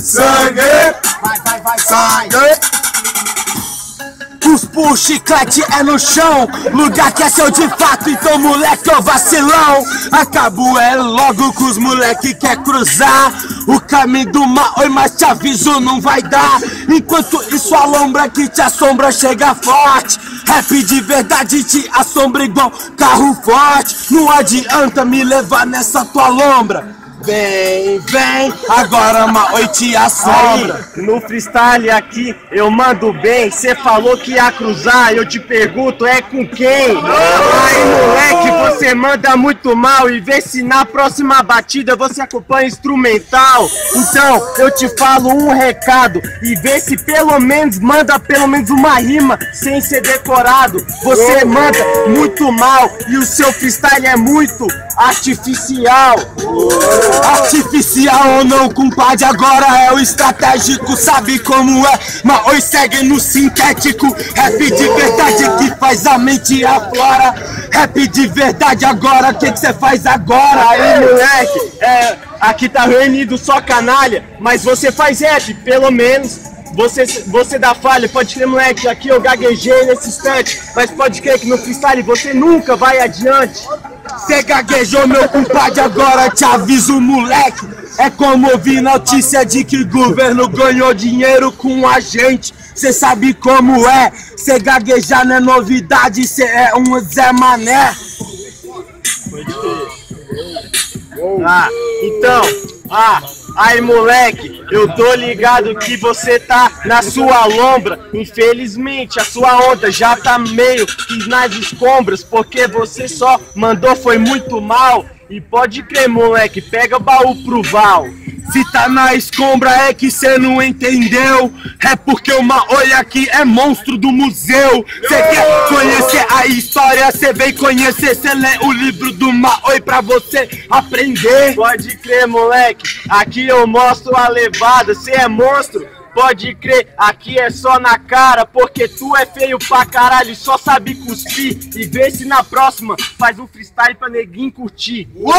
Sangue, sangue. Cuspo, chiclete é no chão, lugar que é seu de fato, então moleque ô vacilão. Acabo é logo que os moleque quer cruzar o caminho do Maoi, mas te aviso não vai dar. Enquanto isso a lombra que te assombra chega forte. Rap de verdade te assombra igual carro forte. Não adianta me levar nessa tua lombra. Vem, vem, agora Maoi te assombra. Aí, no freestyle aqui eu mando bem. Cê falou que ia cruzar, eu te pergunto, é com quem? Aí moleque, você manda muito mal. E vê se na próxima batida você acompanha instrumental. Então eu te falo um recado e vê se pelo menos manda pelo menos uma rima sem ser decorado. Você manda muito mal e o seu freestyle é muito artificial. Artificial ou não, compadre, agora é o estratégico. Sabe como é? Maoi segue no sintético. Rap de verdade que faz a mente aflora. Rap de verdade agora, o que cê faz agora? Aí moleque, aqui tá reunido só canalha, mas você faz rap, pelo menos. Você dá falha, pode crer moleque, aqui eu gaguejei nesse instante, mas pode crer que no freestyle você nunca vai adiante. Cê gaguejou, meu compadre, agora te aviso, moleque. É como ouvir notícia de que o governo ganhou dinheiro com a gente. Cê sabe como é, cê gaguejar não é novidade, cê é um Zé Mané. Aí moleque, eu tô ligado que você tá na sua lombra. Infelizmente a sua onda já tá meio que nas escombras, porque você só mandou foi muito mal. E pode crer moleque, pega o baú pro Val. Se tá na escombra é que cê não entendeu. É porque o Maoi aqui é monstro do museu. Cê quer conhecer a história, cê vem conhecer. Cê lê o livro do Maoi pra você aprender. Pode crer moleque, aqui eu mostro a levada. Cê é monstro? Pode crer, aqui é só na cara, porque tu é feio pra caralho, só sabe cuspir. E vê se na próxima faz um freestyle pra neguinho curtir. Uou!